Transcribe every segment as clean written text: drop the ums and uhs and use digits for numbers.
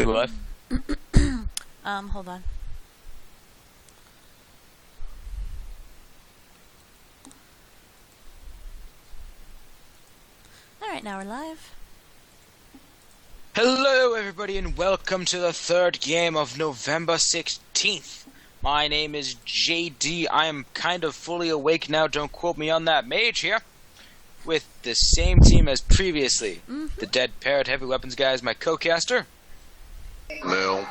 We live? Hold on. Alright, now we're live. Hello everybody and welcome to the third game of November 16th. My name is JD. I am kind of fully awake now, don't quote me on that. Mage here. With the same team as previously. The Dead Parrot Heavy Weapons guy is my co-caster. No.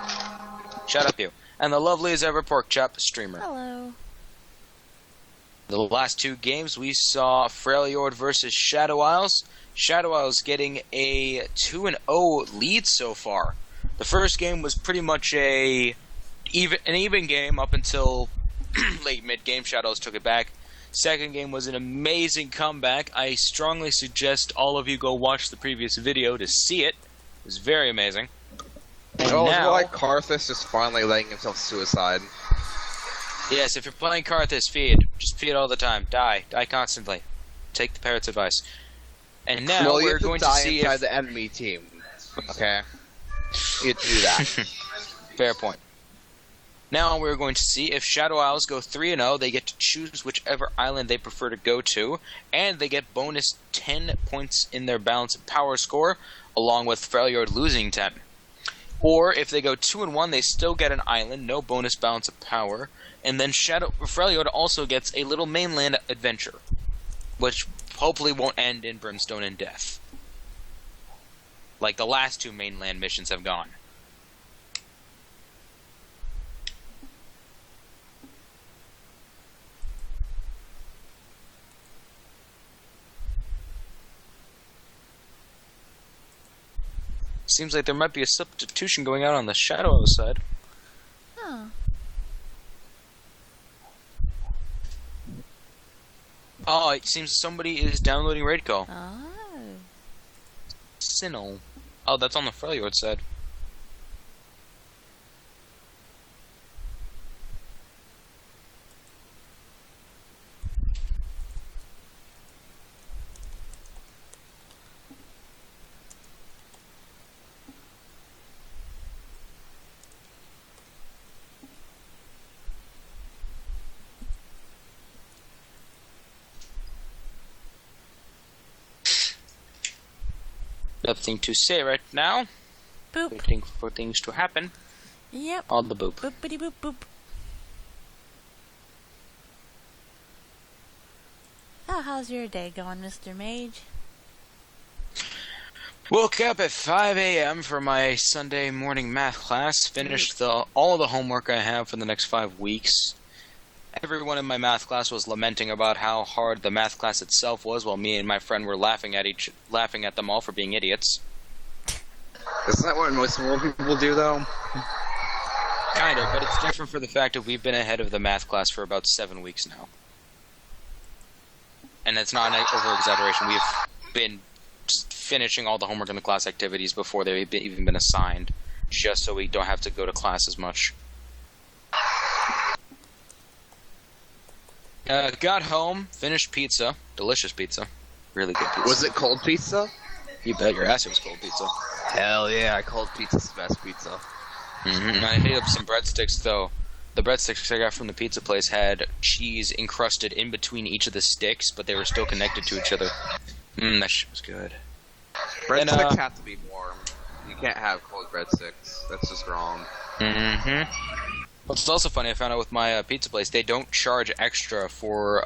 Shut up you. And the lovely as ever Pork Chop streamer. Hello. The last two games we saw Freljord versus Shadow Isles. Shadow Isles getting a 2-0 lead so far. The first game was pretty much an even game up until late mid-game. Shadows took it back. Second game was an amazing comeback. I strongly suggest all of you go watch the previous video to see it. It was very amazing. And Oh, now, it's like Karthus just finally letting himself suicide. yes, if you're playing Karthus, feed. Just feed all the time. Die. Die constantly. Take the parrot's advice. And now well, we're going to see inside if... the enemy team. Okay? You get to do that. Fair point. Now we're going to see if Shadow Isles go 3-0, they get to choose whichever island they prefer to go to, and they get bonus 10 points in their balance and power score, along with Freljord losing 10. Or if they go 2-1, they still get an island, no bonus balance of power, and then Freljord also gets a little mainland adventure, which hopefully won't end in brimstone and death, like the last two mainland missions have gone. Seems like there might be a substitution going on the Shadow Isles side. Oh. Oh, it seems somebody is downloading Raid Call. Oh. Sinnoh. Oh, that's on the Freljord side. Nothing to say right now. Boop. Waiting for things to happen. Yep. On the boop. Boopity boop boop. Oh, how's your day going, Mr. Mage? Woke up at 5 a.m. for my Sunday morning math class. Finished all the homework I have for the next 5 weeks. Everyone in my math class was lamenting about how hard the math class itself was, while me and my friend were laughing at them all for being idiots. Isn't that what most more people do, though? Kind of, but it's different for the fact that we've been ahead of the math class for about 7 weeks now. And it's not an over-exaggeration. We've been just finishing all the homework and the class activities before they've even been assigned, just so we don't have to go to class as much. Got home, finished pizza. Delicious pizza. Really good pizza. Was it cold pizza? You bet your ass it was cold pizza. Hell yeah, cold pizza's the best pizza. I hit up some breadsticks, though. The breadsticks I got from the pizza place had cheese encrusted in between each of the sticks, but they were still connected to each other. That shit was good. Breadsticks have to be warm. You can't have cold breadsticks. That's just wrong. What's also funny, I found out with my pizza place, they don't charge extra for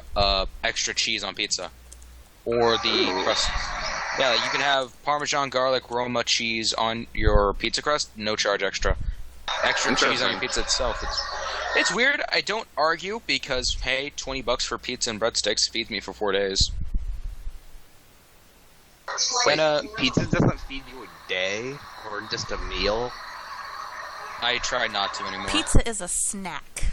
extra cheese on pizza. Or the crust. Yeah, like you can have Parmesan, garlic, Roma cheese on your pizza crust, no charge extra. Extra cheese on your pizza itself. It's weird, I don't argue, because, hey, $20 for pizza and breadsticks feeds me for 4 days. Wait, pizza doesn't feed you a day? Or just a meal? I try not to anymore. Pizza is a snack.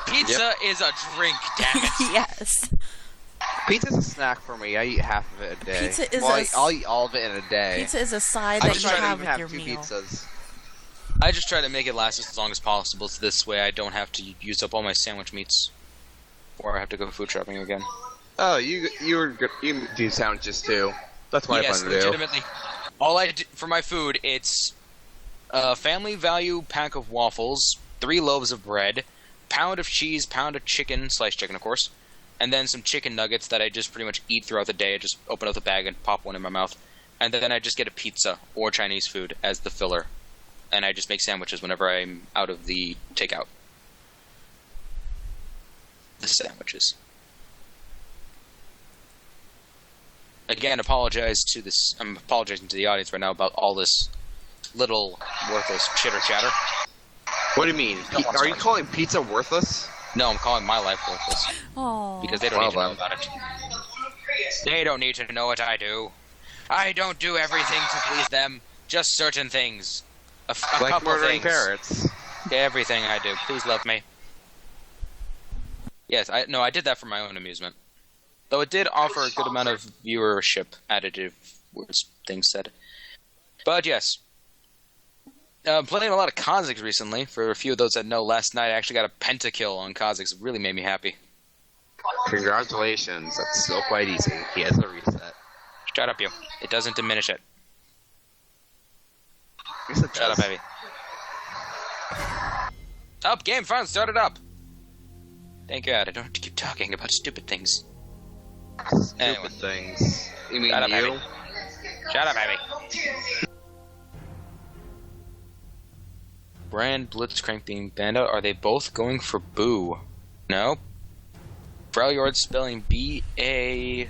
Pizza is a drink, damn it. Yes. Pizza's a snack for me. I eat half of it a day. Pizza is I'll eat all of it in a day. Pizza is a side I that just you try to have even with have your two meal. pizzas. I just try to make it last as long as possible, so this way I don't have to use up all my sandwich meats. Or I have to go food shopping again. Oh, you do sandwiches too. That's what I Yes, plan to do. legitimately. All I do for my food, it's Family value pack of waffles, 3 loaves of bread, pound of cheese, pound of chicken, sliced chicken, of course, and then some chicken nuggets that I just pretty much eat throughout the day. I just open up the bag and pop one in my mouth. And then I just get a pizza or Chinese food as the filler. And I just make sandwiches whenever I'm out of the takeout. The sandwiches. Again, apologize to this. I'm apologizing to the audience right now about all this little worthless chitter chatter. What do you mean? Are you calling pizza worthless? No, I'm calling my life worthless. Oh. Because they don't need to know about it. They don't need to know what I do. I don't do everything to please them. Just certain things. A like couple murdering things. parrots. Everything I do. Please love me. Yes, I did that for my own amusement. Though it did offer a good amount of viewership, additive words, things said. But yes. Playing a lot of Kha'Zix recently. For a few of those that know, last night I actually got a pentakill on Kha'Zix. It really made me happy. Congratulations. That's still quite easy. He has a reset. Shut up, you. It doesn't diminish it. Yes, it Shut up, does. baby. Up, game fun, started up. Thank God, I don't have to keep talking about stupid things. Stupid Anyway. things. You mean Shut up, you? baby. Shut up, baby. Brand, Blitzcrank being banned out. Are they both going for Boo? No. Freljord spelling B-A-D?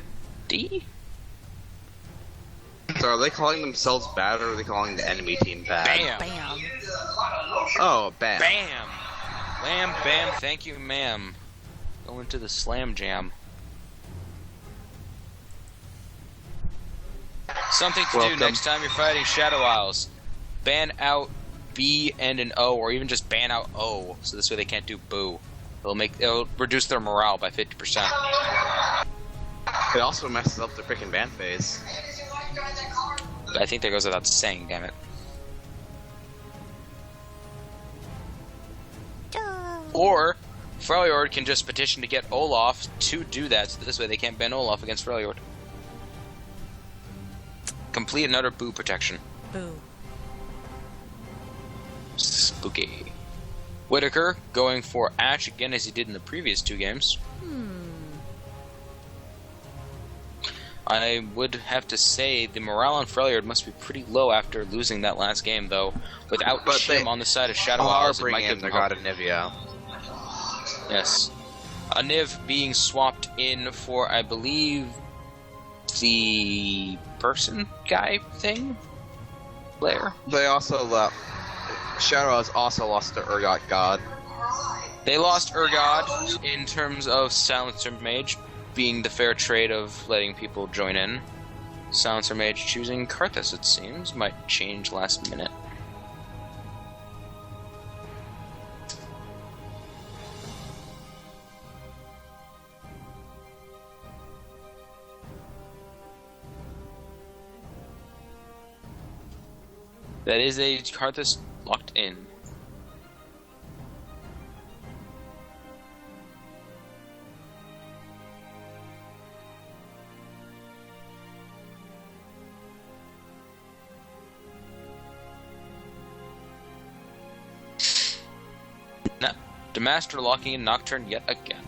So are they calling themselves bad, or are they calling the enemy team bad? Bam! Bam. Oh, bam. Bam! Lamb, bam, thank you, ma'am. Go into the slam jam. Something to Welcome. do next time you're fighting Shadow Isles. Ban out B and an O, or even just ban out O, so this way they can't do Boo. It'll reduce their morale by 50%. It also messes up the freaking ban phase. I think that goes without saying, damn it. Or Freljord can just petition to get Olaf to do that, so this way they can't ban Olaf against Freljord. Complete and utter Boo protection. Boo. Spooky. Whitaker going for Ash again as he did in the previous 2 games. I would have to say the morale on Freljord must be pretty low after losing that last game, though. Without Shim on the side of Shadow Isles, it might give them their god hope. Anivia. Yes. A Niv being swapped in for, I believe, the person guy thing? Player? They also left. Shadow has also lost to Urgot God. They lost Urgod in terms of Silencer Mage being the fair trade of letting people join in. Silencer Mage choosing Karthus, it seems. Might change last minute. That is a Karthus locked in. Nah, Demaster locking in Nocturne yet again.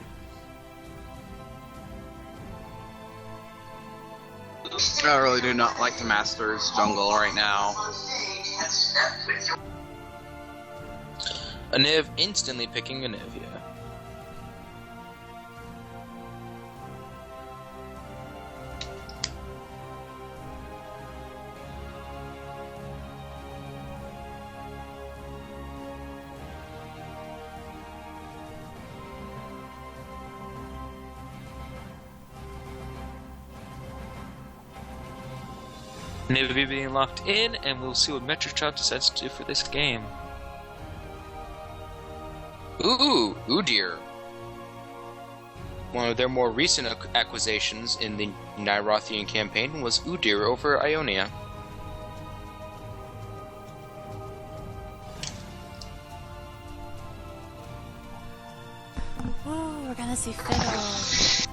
I really do not like the Masters jungle right now. A Niv instantly picking a Niv, yeah. Niv being locked in, and we'll see what Metrochop decides to do for this game. Ooh, Udyr. One of their more recent acquisitions in the Nyrothian campaign was Udyr over Ionia. Ooh, we're gonna see Fiddle.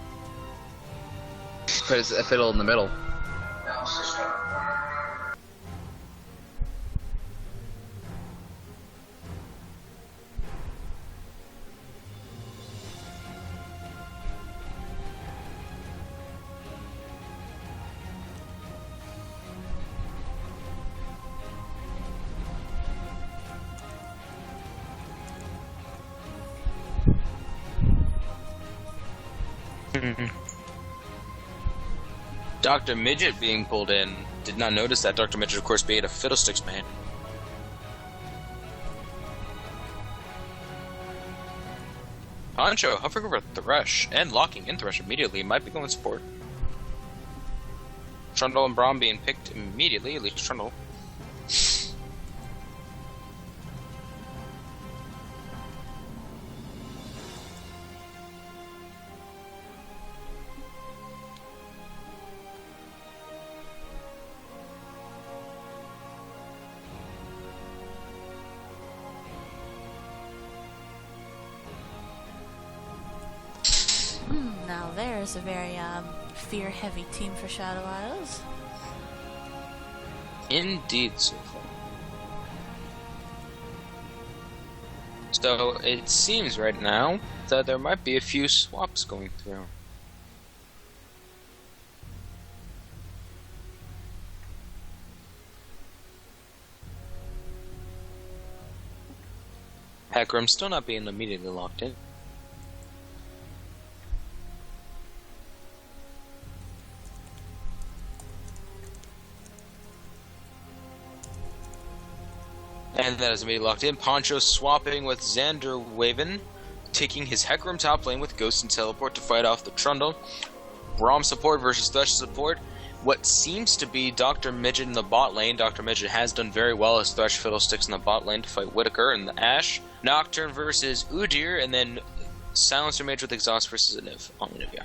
Put a fiddle in the middle. Dr. Midget being pulled in. Did not notice that. Dr. Midget, of course, being a Fiddlesticks man. Poncho hovering over Thresh and locking in Thresh immediately. Might be going support. Trundle and Braum being picked immediately, at least Trundle. Now there's a very fear-heavy team for Shadow Isles. Indeed, so far. So it seems right now that there might be a few swaps going through. Hecarim still not being immediately locked in. And that is immediately locked in. Poncho swapping with Xander Waven, taking his Hecarim top lane with Ghost and Teleport to fight off the Trundle. Braum support versus Thresh support. What seems to be Dr. Midget in the bot lane. Dr. Midget has done very well as Thresh Fiddlesticks in the bot lane to fight Whitaker and the Ashe. Nocturne versus Udyr, and then Silencer Mage with Exhaust versus Niv on Anivia.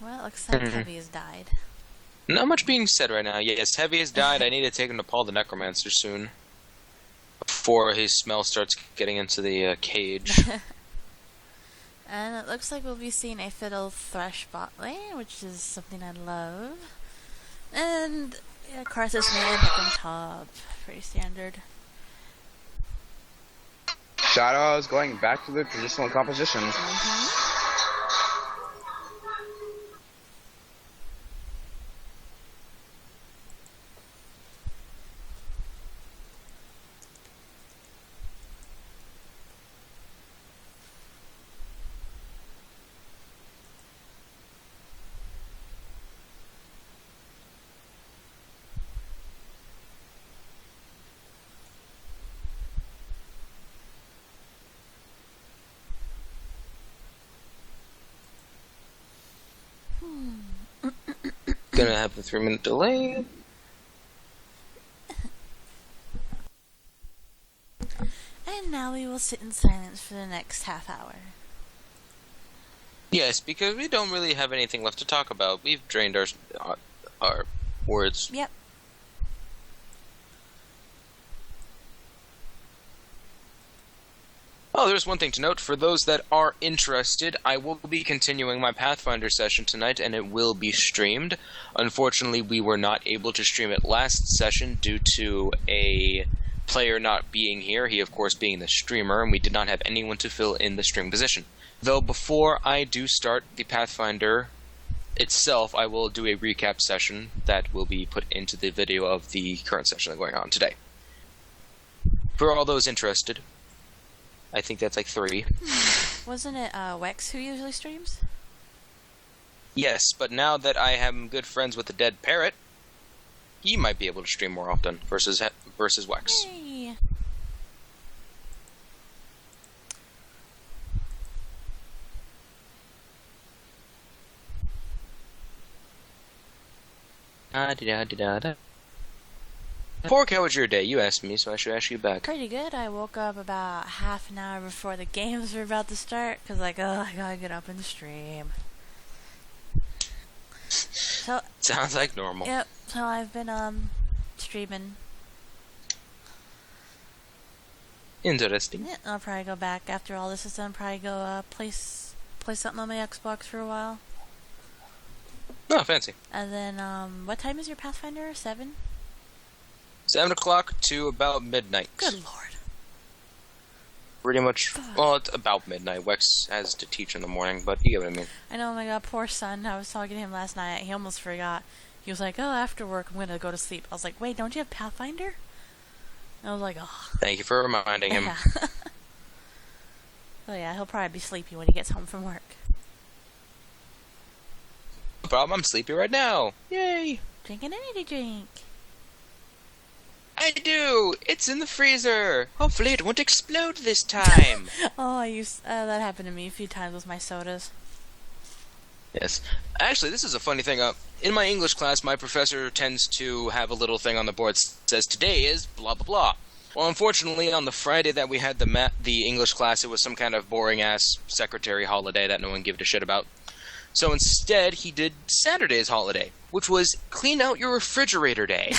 Well, it looks like Heavy has died. Not much being said right now. Yes, Heavy has died. I need to take him to Paul the Necromancer soon. Before his smell starts getting into the cage. And it looks like we'll be seeing a Fiddle Thresh bot lane, which is something I love. And, yeah, of course, it's made on top. Pretty standard. Shadow is going back to the traditional compositions. Gonna have the 3-minute delay. And now we will sit in silence for the next half hour. Yes, because we don't really have anything left to talk about. We've drained our words. Yep. Oh, there's one thing to note. For those that are interested, I will be continuing my Pathfinder session tonight, and it will be streamed. Unfortunately, we were not able to stream it last session due to a player not being here, he of course being the streamer, and we did not have anyone to fill in the stream position. Though before I do start the Pathfinder itself, I will do a recap session that will be put into the video of the current session that's going on today. For all those interested, I think that's like 3. Wasn't it Wex who usually streams? Yes, but now that I am good friends with the dead parrot, he might be able to stream more often versus Wex. Yay. Da-da-da-da-da. Pork, how was your day? You asked me, so I should ask you back. Pretty good. I woke up about half an hour before the games were about to start, because I gotta get up and stream. So Sounds like normal. Yep, so I've been streaming. Interesting. Yeah, I'll probably go back after all this is done. Probably go play something on my Xbox for a while. Oh, fancy. And then, what time is your Pathfinder? 7? 7 o'clock to about midnight. Good lord. Pretty much, well, it's about midnight. Wex has to teach in the morning, but you get what I mean. I know, my god, poor son. I was talking to him last night. He almost forgot. He was like, oh, after work, I'm gonna go to sleep. I was like, wait, don't you have Pathfinder? And I was like, oh. Thank you for reminding him. Yeah. Oh yeah, he'll probably be sleepy when he gets home from work. No problem, I'm sleepy right now. Yay! Drink an energy drink. I do! It's in the freezer! Hopefully it won't explode this time! Oh, that happened to me a few times with my sodas. Yes. Actually, this is a funny thing. In my English class, my professor tends to have a little thing on the board that says, today is blah blah blah. Well, unfortunately, on the Friday that we had the English class, it was some kind of boring-ass secretary holiday that no one gave a shit about. So instead, he did Saturday's holiday, which was clean out your refrigerator day.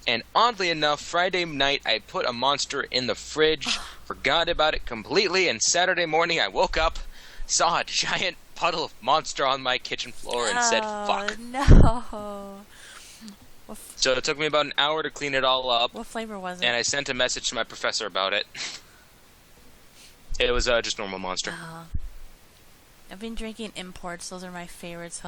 And oddly enough, Friday night, I put a monster in the fridge, forgot about it completely, and Saturday morning, I woke up, saw a giant puddle of monster on my kitchen floor, and said, fuck. No. So it took me about an hour to clean it all up. What flavor was it? And I sent a message to my professor about it. It was just normal monster. I've been drinking imports. Those are my favorites.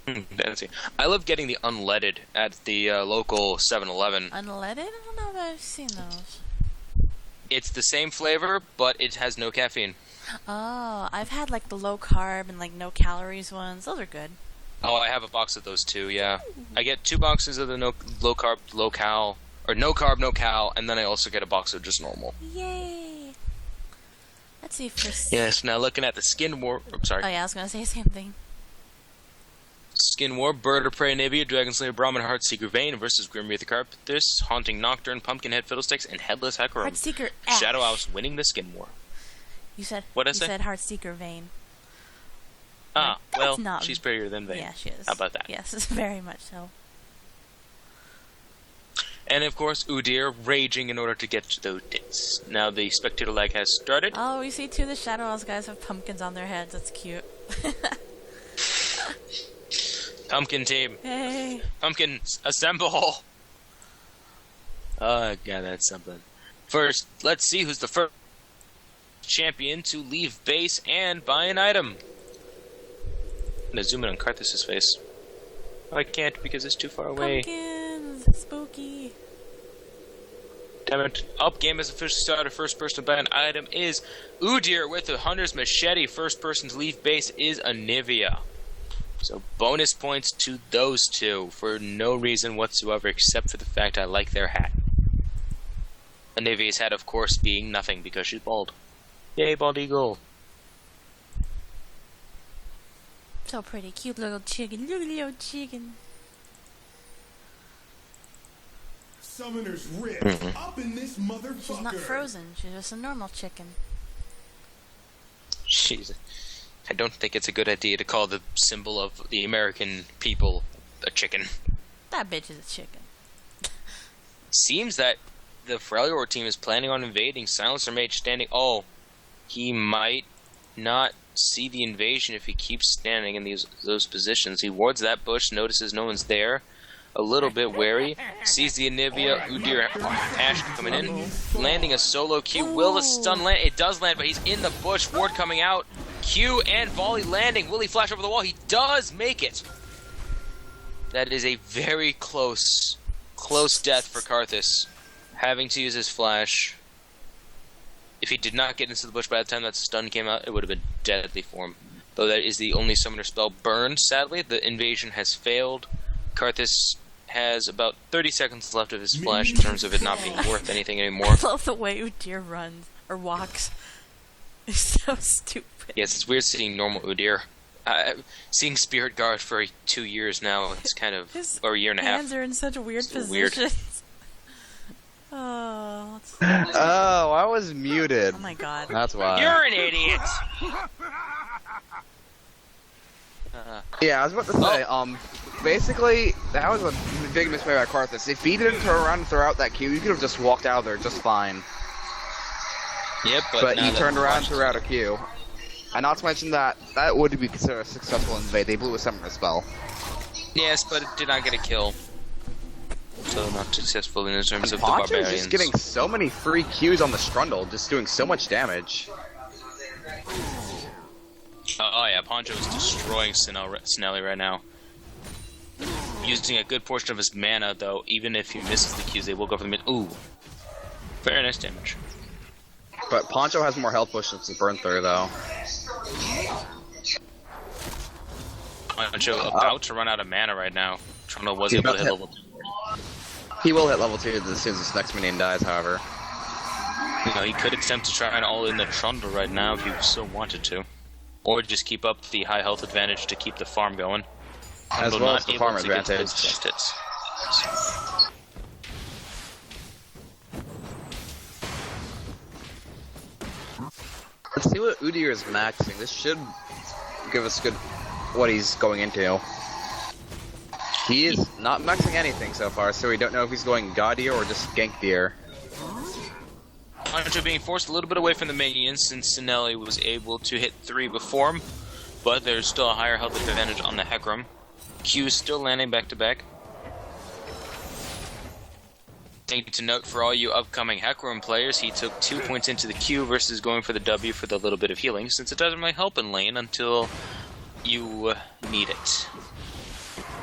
Fancy. I love getting the unleaded at the local 7-Eleven. Unleaded? I don't know if I've seen those. It's the same flavor, but it has no caffeine. Oh, I've had like the low carb and like no calories ones. Those are good. Oh, I have a box of those too, yeah. I get 2 boxes of the low carb, low cal, or no carb, no cal, and then I also get a box of just normal. Yay! Let's see for... Yes, now looking at the Skin War... I'm sorry. Oh yeah, I was gonna say the same thing. Skin War, Bird of Prey, Navia, Dragon Slayer, Brahmin, Heartseeker, Vayne versus Grim Reaper Carpus, Haunting Nocturne, Pumpkinhead, Fiddlesticks, and Headless Hecarim. Heartseeker Ash. Shadow House winning the Skin War. You said... What'd I say? You said Heartseeker Vayne. Ah, Like, well, not... she's prettier than Vayne. Yeah, she is. How about that? Yes, very much so. And of course, Udyr raging in order to get to those tits. Now the spectator lag has started. Oh, we see two of the Shadow House guys have pumpkins on their heads. That's cute. Pumpkin team. Hey. Pumpkins, assemble! Oh, God, that's something. First, let's see who's the first champion to leave base and buy an item. I'm gonna zoom in on Karthus' face. Oh, I can't because it's too far away. Pumpkins! Spooky. Damn it. Up, game has officially started. First person to buy an item is Udyr with the Hunter's Machete. First person to leave base is Anivia. So bonus points to those two for no reason whatsoever except for the fact I like their hat. Anivia's hat, of course, being nothing because she's bald. Yay, bald eagle. So pretty. Cute little chicken. Little chicken. Summoner's Rift up in this motherfucker. She's not frozen. She's just a normal chicken. I don't think it's a good idea to call the symbol of the American people a chicken. That bitch is a chicken. Seems that the Freljord team is planning on invading. Silencer Mage standing... Oh, he might not see the invasion if he keeps standing in those positions. He wards that bush, notices no one's there. A little bit wary. Sees the Anivia, Udyr, Ash coming in. Landing a solo Q. Will the stun land? It does land, but he's in the bush. Ward coming out. Q and volley landing. Will he flash over the wall? He does make it. That is a very close death for Karthus. Having to use his flash. If he did not get into the bush by the time that stun came out, it would have been deadly for him. Though that is the only summoner spell burned, sadly. The invasion has failed. Karthus has about 30 seconds left of his flash in terms of it not being worth anything anymore. I love the way Udyr runs, or walks. It's so stupid. Yes, it's weird seeing normal Udyr. Seeing Spirit Guard for 2 years now, it's kind of... or a year and a half. His hands are in such weird positions. Weird. Oh, oh, I was muted. Oh my god. That's why. You're an idiot! Yeah, I was about to say, basically, that was a big misplay by Karthus. If he didn't turn around and throw out that Q, you could have just walked out of there just fine. Yep, But he turned around and threw out a Q. And not to mention that would be considered a successful invade. They blew a summoner spell. Yes, but it did not get a kill. So not successful in terms of the Poncho's barbarians. just getting so many free Qs on the Strundle, just doing so much damage. Oh yeah, Poncho is destroying Snelly right now. Using a good portion of his mana, though, even if he misses the Qs, they will go for the mid. Ooh. Very nice damage. But Poncho has more health pushes to burn through, though. Poncho about to run out of mana right now. Trundle was able to hit level 2. He will hit level 2 as soon as this next minion dies, however. You know, he could attempt to try and all-in the Trundle right now if he so wanted to. Or just keep up the high health advantage to keep the farm going. As well as the farm advantage. Let's see what Udyr is maxing. This should give us good what he's going into. He is not maxing anything so far, so we don't know if he's going Gaudier or just Gankdier. Poncho being forced a little bit away from the minions since Sinelli was able to hit 3 before him, but there's still a higher health advantage on the Hecarim. Q is still landing back to back. Thing to note for all you upcoming Hecarim players, he took 2 points into the Q versus going for the W for the little bit of healing, since it doesn't really help in lane until you need it.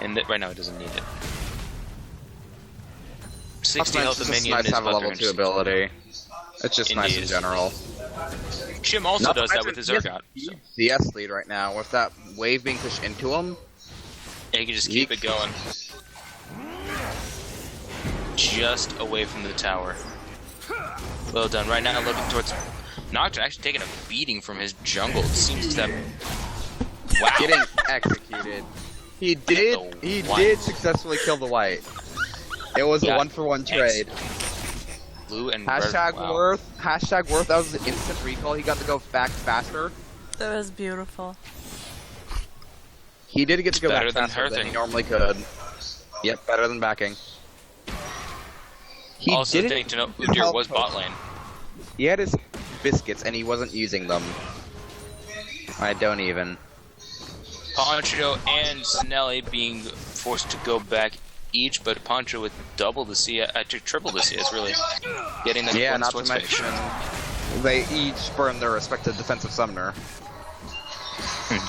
And right now it doesn't need it. 60 health of minion nice is to have a level 2 ability. It's just Indeed. nice in general. Shim also does that with his Urgot. So. CS lead right now, with that wave being pushed into him. Yeah, you can just keep it going. Just away from the tower. Well done. Right now looking towards Nocturne, actually taking a beating from his jungle. It seems that Getting executed. He did successfully kill the white. It was a 1-for-1 trade. Blue and Hashtag red. Wow. worth. Hashtag worth. That was an instant recall. He got to go back faster. That was beautiful. He did get to go back faster than he normally could. Yep, better than backing. He Also, thing to note, Udyr was bot lane. He had his biscuits and he wasn't using them. I don't even. Poncho and Snelly being forced to go back each, but Poncho with double the CS, triple the CS, really. Getting that not to mention, they each burn their respective defensive summoner.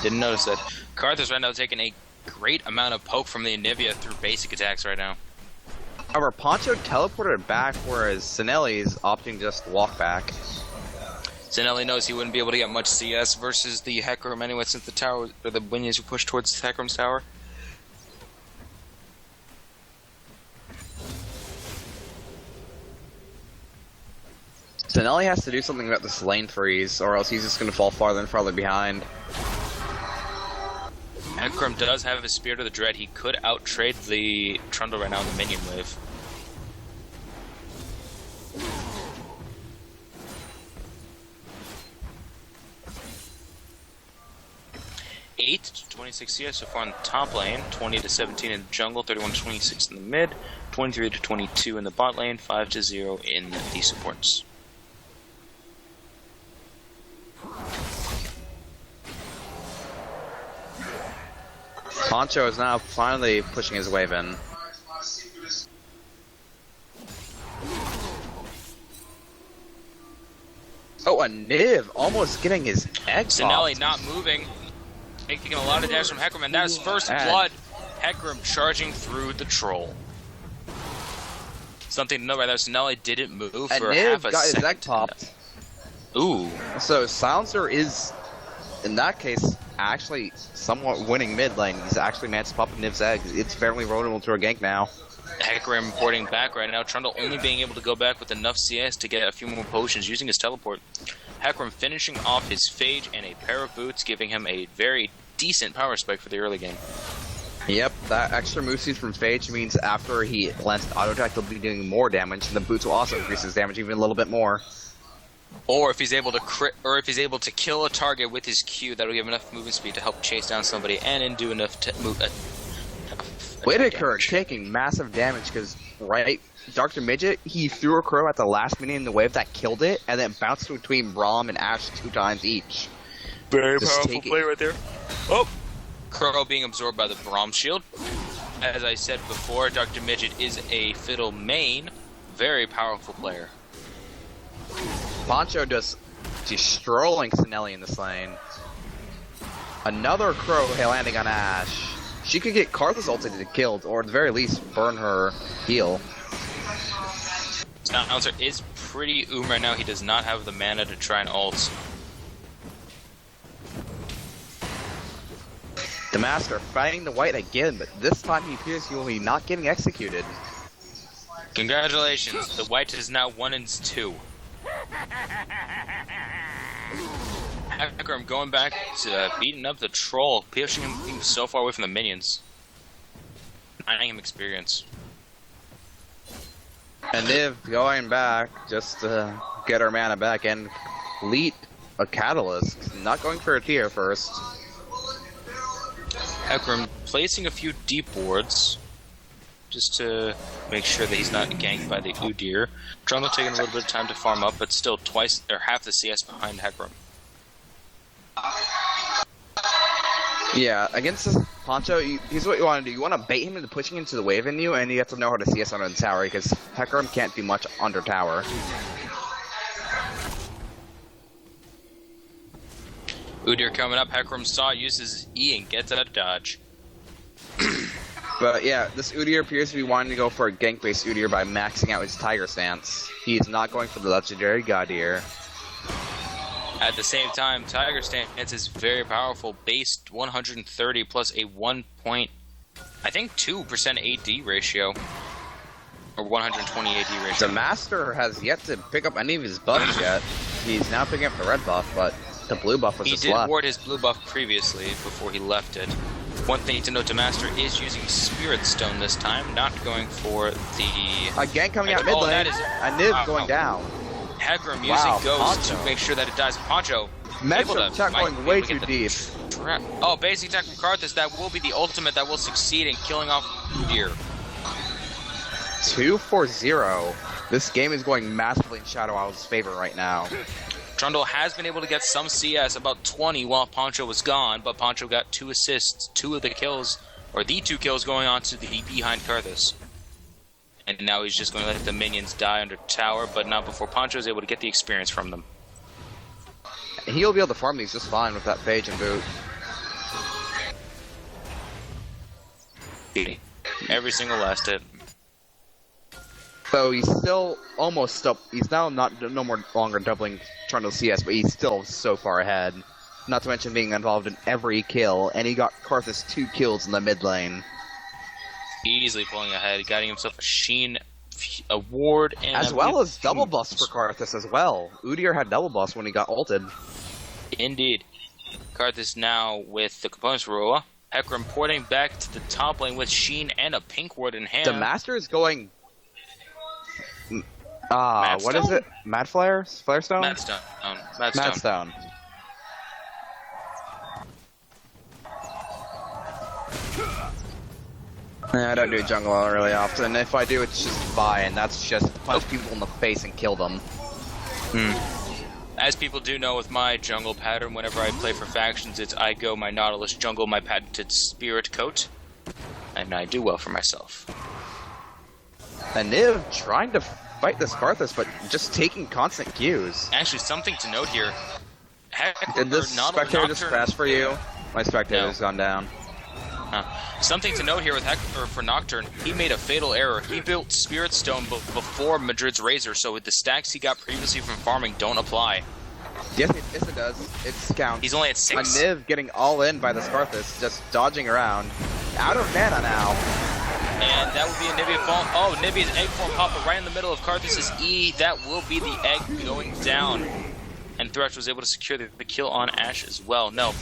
Didn't notice that. Karthus right now taking a great amount of poke from the Anivia through basic attacks right now. However, Poncho teleported back, whereas Sinelli is opting just to walk back. Sinelli knows he wouldn't be able to get much CS versus the Hecarim anyway, since the tower, or the minions were pushed towards the Hecarim's tower. Sinelli has to do something about this lane freeze, or else he's just going to fall farther and farther behind. Hecarim does have his Spirit of the Dread. He could out-trade the Trundle right now in the minion wave. Eight to 26 CS so far in the top lane, 20 to 17 in the jungle, 31 to 26 in the mid, 23 to 22 in the bot lane, 5 to 0 in the supports. Poncho is now finally pushing his wave in. Oh, a Niv almost getting his egg Sinelli popped. not moving, taking a lot of damage from Hecarim, and that is first blood. Hecarim charging through the troll. Something to know right there, Sinelli didn't move for half a got second. his egg popped. Ooh. So Silencer is, in that case, actually somewhat winning mid lane. He's actually managed to pop Niv's egg. It's fairly vulnerable to a gank now. Hecarim porting back right now. Trundle only being able to go back with enough CS to get a few more potions using his teleport. Hecarim finishing off his Phage and a pair of boots, giving him a very decent power spike for the early game. Yep, that extra move speed from Phage means after he lands an auto attack, he'll be doing more damage, and the boots will also increase his damage even a little bit more. Or if he's able to crit, or if he's able to kill a target with his Q, that'll give him enough movement speed to help chase down somebody, and do enough to move Whitaker taking massive damage because, right, Dr. Midget, he threw a crow at the last minute in the wave that killed it, and then bounced between Braum and Ash 2 times each. Very powerful play right there. Oh! Crow being absorbed by the Braum shield. As I said before, Dr. Midget is a Fiddle main. Very powerful player. Poncho just destroying Sinelli in this lane. Another crow landing on Ash. She could get Karthus ulted killed, or at the very least, burn her heal. Silencer is pretty right now. He does not have the mana to try and ult. The Master fighting the white again, but this time he appears he will be not getting executed. Congratulations, the white is now 1-2. Akram going back to beating up the troll, pushing him so far away from the minions. Denying him experience. And Niv going back just to get her mana back and complete a catalyst. Not going for a tier first. Akram placing a few deep wards just to make sure that he's not ganked by the Udyr. Trundle taking a little bit of time to farm up, but still twice or half the CS behind Akram. Yeah, against this Poncho, here's what you want to do. You want to bait him into pushing into the wave in you, and you have to know how to CS under the tower, because Hecarim can't do much under tower. Udyr coming up, Hecarim saw, uses E and gets out of dodge. But yeah, this Udyr appears to be wanting to go for a gank-based Udyr by maxing out his Tiger Stance. He is not going for the legendary God-Ear. At the same time, Tiger Stance is very powerful, based 130 plus a 2% AD ratio. Or 120 AD ratio. The Master has yet to pick up any of his buffs yet. He's now picking up the red buff, but the blue buff was just left. He did ward his blue buff previously, before he left it. One thing to note, Master is using Spirit Stone this time, not going for the... A gank coming out mid lane, a Niv going down. Hecarim using Ghost to make sure that it dies. Poncho Metro attack going way too deep. Oh, basic attack from Karthus, that will be the ultimate that will succeed in killing off Udyr. 2-4-0. This game is going massively in Shadow Owl's favor right now. Trundle has been able to get some CS, about 20 while Poncho was gone, but Poncho got 2 assists, 2 of the kills, or the 2 kills going on to the behind Karthus. And now he's just going to let the minions die under tower, but not before Poncho is able to get the experience from them. He'll be able to farm these just fine with that Phage and boot. Every single last hit. So he's still almost up. He's now no more longer doubling Trundle CS, but he's still so far ahead. Not to mention being involved in every kill, and he got Karthus 2 kills in the mid lane. Easily pulling ahead, getting himself a Sheen award, and as well as double buffs for Karthus as well. Udyr had double buffs when he got ulted. Indeed. Karthus now with the components Roa. Hecarim porting back to the top lane with Sheen and a pink ward in hand. The Master is going... what is it? Mad Flare? Flare Stone? Mad Stone. Mad Stone. I don't do jungle really often. If I do, it's just Vi, and that's just punch people in the face and kill them. As people do know with my jungle pattern, whenever I play for factions, it's I go my Nautilus jungle, my patented Spirit Coat, and I do well for myself. And Niv trying to fight this Karthus, but just taking constant cues. Actually, something to note here. Did this spectator just crash for you? My spectator's gone down. Something to note here with for Nocturne, he made a fatal error. He built Spirit Stone before Madrid's Razor, so the stacks he got previously from farming don't apply. Yes, it does. It's count. He's only at 6. A Niv getting all in by this Karthus, just dodging around. Out of mana now. And that would be a Nibia fall. Oh, Nibia's egg form pop right in the middle of Karthus' E. That will be the egg going down. And Thresh was able to secure the kill on Ashe as well. No.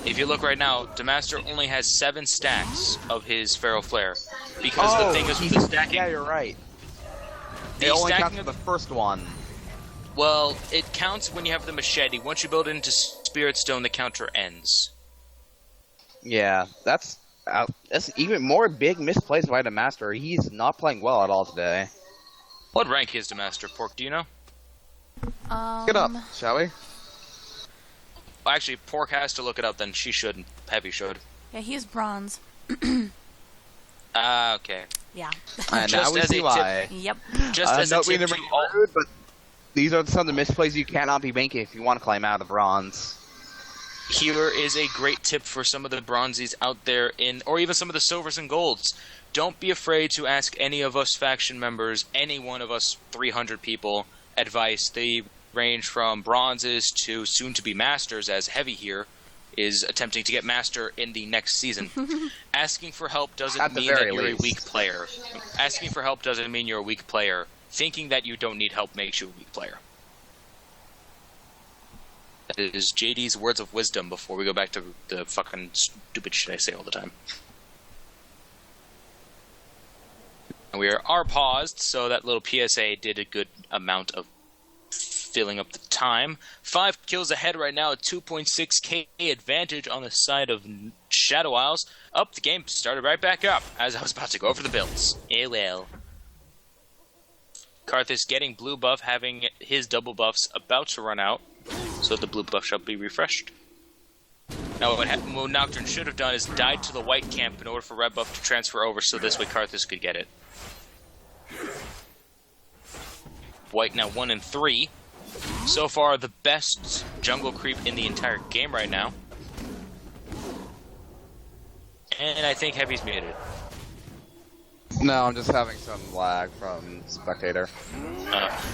If you look right now, Demaster only has 7 stacks of his Pharaoh Flare. Because the thing is with the stacking... Yeah, you're right. It only counts for the first one. Well, it counts when you have the machete. Once you build it into Spirit Stone, the counter ends. Yeah, that's That's even more big misplays by the Master. He's not playing well at all today. What rank is the Master, Pork? Do you know? Look it up, shall we? Well, actually, Pork has to look it up. Then she should. And Heavy should. Yeah, he's bronze. Okay. Yeah. And now we see why. Yep. Just as a not being tip the to all, rude, but these are some of the misplays you cannot be making if you want to climb out of the bronze. here is a great tip for some of the bronzies out there or even some of the silvers and golds. Don't be afraid to ask any of us faction members, any one of us 300 people, advice. They range from bronzes to soon-to-be masters, as Heavy here is attempting to get master in the next season. Asking for help doesn't mean that you're a weak player. Asking for help doesn't mean you're a weak player. Thinking that you don't need help makes you a weak player. That is JD's words of wisdom before we go back to the fucking stupid shit I say all the time. And we are paused, so that little PSA did a good amount of filling up the time. 5 kills ahead right now, a 2.6k advantage on the side of Shadow Isles. Up, the game started right back up as I was about to go for the builds. Eh well. Karthus getting blue buff, having his double buffs about to run out, so the blue buff shall be refreshed. Now what Nocturne should have done is died to the white camp in order for red buff to transfer over, so this way Karthus could get it. White now 1 and 3. So far, the best jungle creep in the entire game right now. And I think Heavy's muted. No, I'm just having some lag from Spectator.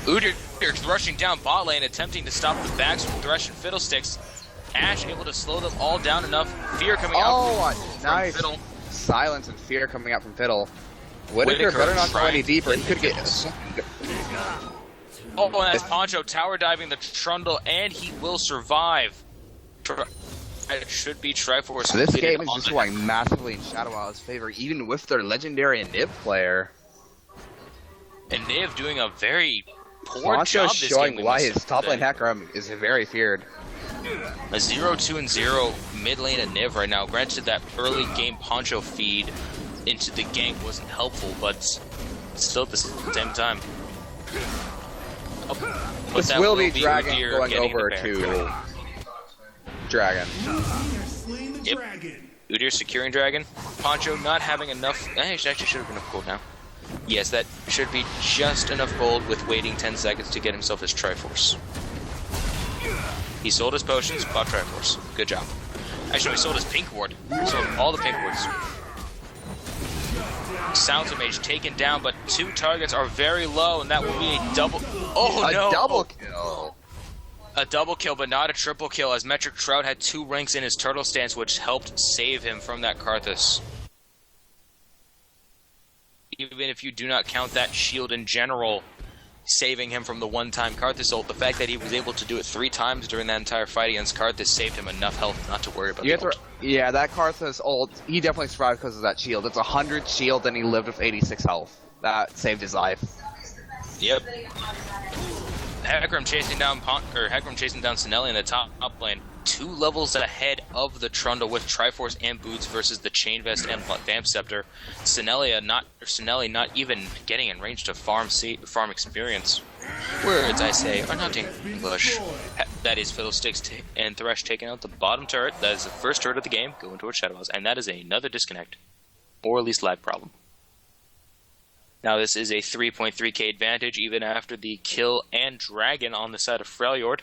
Udir's rushing down bot lane, attempting to stop the backs from Thresh and Fiddlesticks. Ash able to slow them all down enough. Fear coming out from nice. Fiddle. Silence and Fear coming out from Fiddle. Whitaker better not go any deeper. He could get... Oh, and that's Poncho tower diving the Trundle, and he will survive. It should be Triforce. So this game is just going massively in Shadow Isles' favor, even with their legendary Niv player. And Niv doing a very poor Poncho job this showing game. why his top lane Hecarim is very feared. A 0-2 and 0 mid lane of Niv right now. Granted, that early game Poncho feed into the gank wasn't helpful, but still at the same time. This will be Dragon going over to Dragon. Yep. Udyr securing Dragon. Poncho not having enough. Actually should have been enough gold now. Yes, that should be just enough gold with waiting 10 seconds to get himself his Triforce. He sold his potions, bought Triforce. Good job. Actually, he sold his Pink Ward. He sold all the Pink Wards. Sounds of Mage taken down, but 2 targets are very low, and that will be a double. Oh no! A double kill. A double kill, but not a triple kill, as Metric Trout had 2 ranks in his turtle stance, which helped save him from that Karthus. Even if you do not count that shield in general, saving him from the one-time Karthus ult, the fact that he was able to do it 3 times during that entire fight against Karthus saved him enough health not to worry about the ult. Yeah, that Karthus ult, he definitely survived because of that shield. It's 100 shield and he lived with 86 health. That saved his life. Yep. Hecarim chasing down Sinelli in the top lane. 2 levels ahead of the Trundle with Triforce and Boots versus the Chain Vest and Vamp Scepter. Sinelli not even getting in range to farm experience. Words, I say, are not English. That is Fiddlesticks and Thresh taking out the bottom turret. That is the first turret of the game, going towards Shadow Isles, and that is another disconnect. Or at least lag problem. Now this is a 3.3k advantage even after the kill and dragon on the side of Freljord.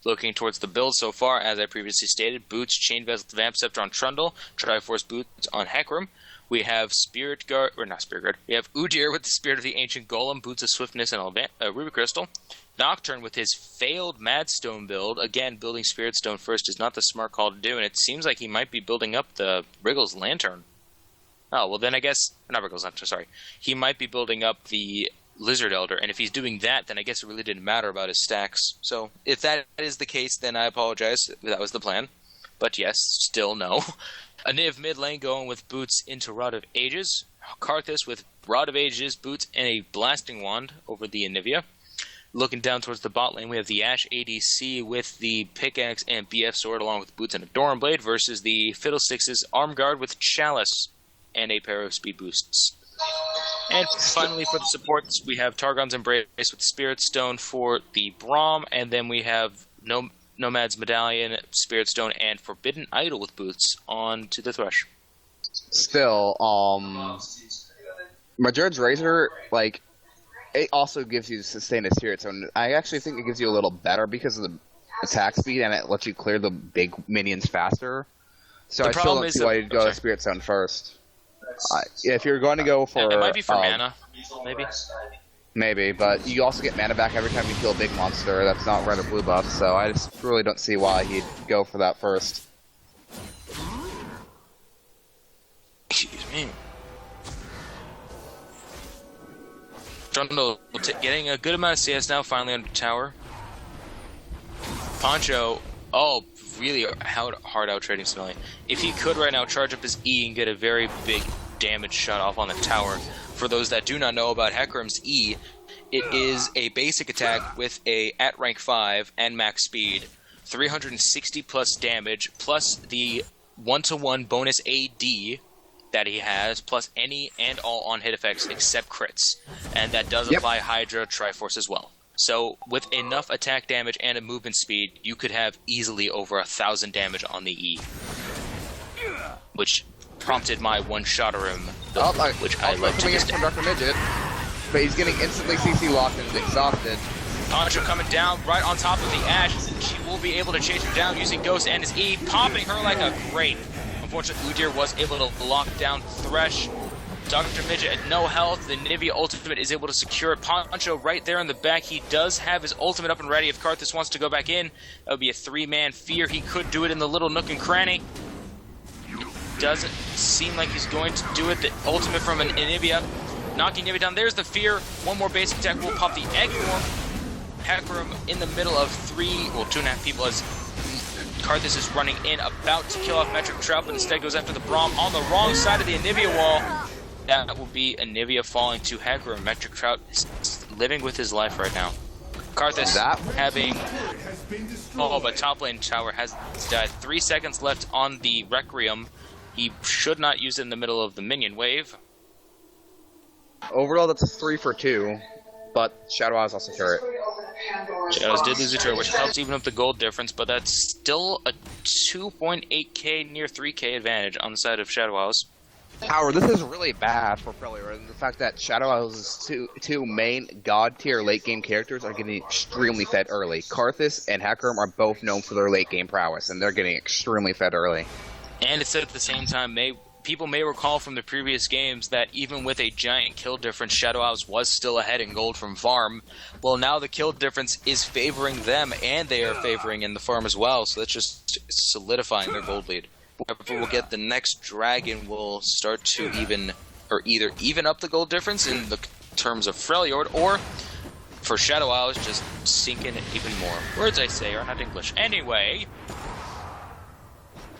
Looking towards the build so far, as I previously stated, Boots, Chain Vest, Vamp Scepter on Trundle, Triforce Boots on Hecarim. We have we have Udyr with the Spirit of the Ancient Golem, Boots of Swiftness, and Ruby Crystal. Nocturne with his failed Madstone build. Again, building Spirit Stone first is not the smart call to do, and it seems like he might be building up the Wriggle's Lantern. Oh, well then I guess... Not Wriggle's Lantern, sorry. He might be building up the Lizard Elder, and if he's doing that, then I guess it really didn't matter about his stacks. So, if that is the case, then I apologize. That was the plan. But yes, still no. A Niv mid lane going with Boots into Rod of Ages. Karthus with Rod of Ages, Boots, and a Blasting Wand over the Anivia. looking down towards the bot lane, we have the Ashe ADC with the pickaxe and BF sword along with boots and a Doran blade versus the Fiddlesticks' arm guard with chalice and a pair of speed boosts. And finally for the supports, we have Targon's Embrace with Spirit Stone for the Braum, and then we have Nomad's Medallion, Spirit Stone, and Forbidden Idol with boots on to the Thresh. Still, Major's Razor, like, it also gives you Sustain a Spirit Stone. I actually think it gives you a little better because of the attack speed, and it lets you clear the big minions faster. So I still don't see why you'd go to Spirit Stone first. If you're going to go for... It might be for mana, maybe. Maybe, but you also get mana back every time you kill a big monster that's not red or blue buff, so I just really don't see why he'd go for that first. Excuse me. Trundle getting a good amount of CS now, finally under tower. Poncho, really hard out trading Smelly. If he could right now charge up his E and get a very big damage shot off on the tower. For those that do not know about Hecarim's E, it is a basic attack with a at rank 5 and max speed, 360 plus damage, plus the 1-to-1 bonus AD that he has, plus any and all on-hit effects except crits. And that does apply Hydra, Triforce as well. So with enough attack damage and a movement speed, you could have easily over 1,000 damage on the E. Which prompted my one-shotter him, which I love to this day. Dr. Midget, but he's getting instantly CC locked and exhausted. Poncho coming down right on top of the Ashe. She will be able to chase him down using Ghost and his E, popping her like a grape. Unfortunately, Udyr was able to lock down Thresh. Dr. Midget at no health. The Nivea ultimate is able to secure it. Poncho right there in the back. He does have his ultimate up and ready if Karthus wants to go back in. That would be a 3-man fear. He could do it in the little nook and cranny. Doesn't seem like he's going to do it. The ultimate from an Anivia, knocking Anivia down. There's the fear. One more basic attack will pop the egg form. Hecarim in the middle of 2.5 people as Karthus is running in, about to kill off Metric Trout, but instead goes after the Braum on the wrong side of the Anivia wall. That will be Anivia falling to Hecarim. Metric Trout is living with his life right now. Karthus having... but top lane tower has died. 3 seconds left on the Requiem. He should not use it in the middle of the minion wave. Overall, that's a 3 for 2, but Shadow Eyes also turret. Shadows did lose a turret, which helps even up the gold difference, but that's still a 2.8k, near 3k advantage on the side of Shadow Owls. However, this is really bad for Freljord, and the fact that Shadow Owls' two main god-tier late-game characters are getting extremely fed early. Karthus and Hecarim are both known for their late-game prowess, and they're getting extremely fed early. And it's at the same time, people may recall from the previous games that even with a giant kill difference, Shadow Owls was still ahead in gold from farm. Well, now the kill difference is favoring them, and they are favoring in the farm as well, so that's just solidifying their gold lead. Whoever will get the next dragon will start to either even up the gold difference in the terms of Freljord, or for Shadow Owls, just sink in even more. Words I say are not English. Anyway,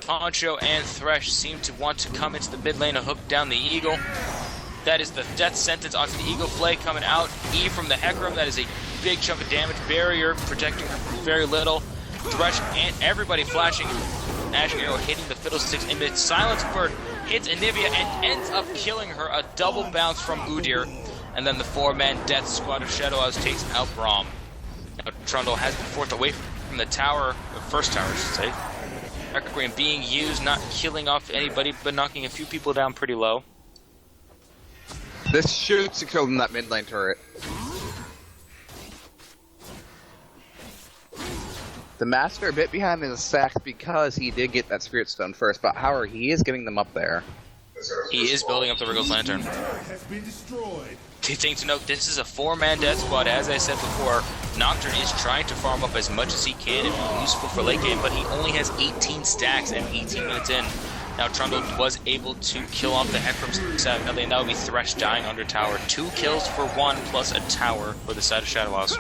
Poncho and Thresh seem to want to come into the mid lane and hook down the Eagle. That is the death sentence onto the Eagle Flay coming out. E from the Hecarim, that is a big chunk of damage. Barrier protecting her very little. Thresh and everybody flashing. Ashe Arrow hitting the Fiddlesticks in mid. Silence Bird hits Anivia and ends up killing her. A double bounce from Udyr. And then the 4-man death squad of Shadow Owls takes out Braum. Now Trundle has been forced away from the tower, the first tower I should say. Requiem being used, not killing off anybody, but knocking a few people down pretty low. This should secure them that mid lane turret. The Master a bit behind in the sacks because he did get that Spirit Stone first, but however, he is getting them up there. He is building up the Wriggles Lantern. Two things to note, this is a 4-man death squad. As I said before, Nocturne is trying to farm up as much as he can and be useful for late game, but he only has 18 stacks and 18 minutes in. Now Trundle was able to kill off the Hecarim's side, and that would be Thresh dying under tower. 2 kills for 1 plus a tower for the side of Shadow Owls.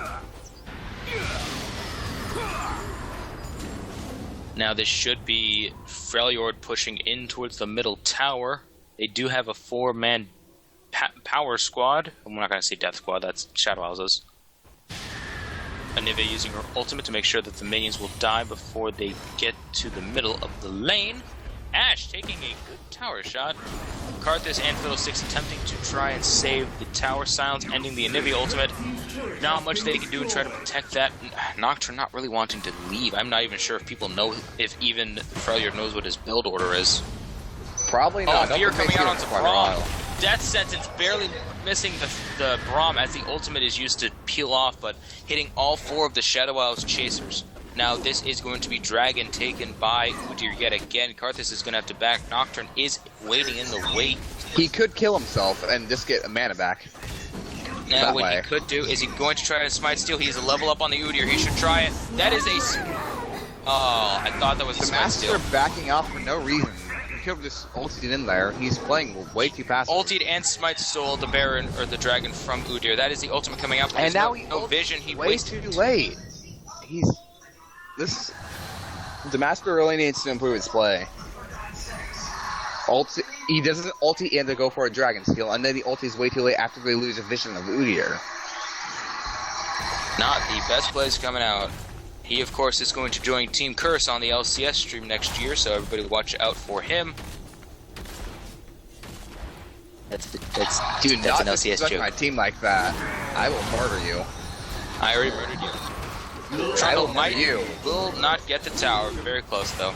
Now this should be Freljord pushing in towards the middle tower. They do have a 4-man power squad. I'm not going to say death squad, that's Shadow Owls'. Anivia using her ultimate to make sure that the minions will die before they get to the middle of the lane. Ashe taking a good tower shot. Karthus and Fiddlesticks attempting to try and save the tower. Silence ending the Anivia ultimate. Not much they can do and try to protect that. Nocturne not really wanting to leave. I'm not even sure if people know, if even Freljord knows what his build order is. Probably not. Oh, Fear coming out onto Braum. Death Sentence barely missing the Braum as the ultimate is used to peel off, but hitting all 4 of the Shadow Isles chasers. Now this is going to be Dragon taken by Udyr yet again. Karthus is going to have to back. Nocturne is waiting in the wait. He could kill himself and just get a mana back. Now what he could do is he's going to try to smite steal. He's a level up on the Udyr. He should try it. That is a... Oh, I thought that was a smite steal. The Master backing off for no reason. He could have just ulted in there. He's playing way too fast. Ulted and smite stole the Baron or the Dragon from Udyr. That is the ultimate coming out. And now no vision. He way wasted. too late. The Master really needs to improve his play. He doesn't ulti in to go for a Dragon steal, and then the ulti is way too late after they lose a vision of Udyr. Not the best plays coming out. He, of course, is going to join Team Curse on the LCS stream next year, so everybody watch out for him. That's an LCS joke. My team like that. I will murder you. I already murdered you. Trundle will not get the tower. Very close, though.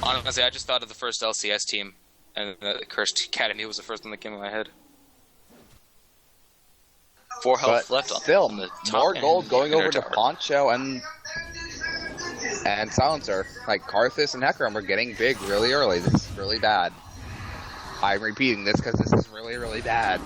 Honestly, I just thought of the first LCS team, and the Cursed Academy was the first one that came in my head. 4 health left still, on the top. More gold going over to Poncho and Silencer. Like, Karthus and Hecarim are getting big really early. This is really bad. I'm repeating this because this is really, really bad.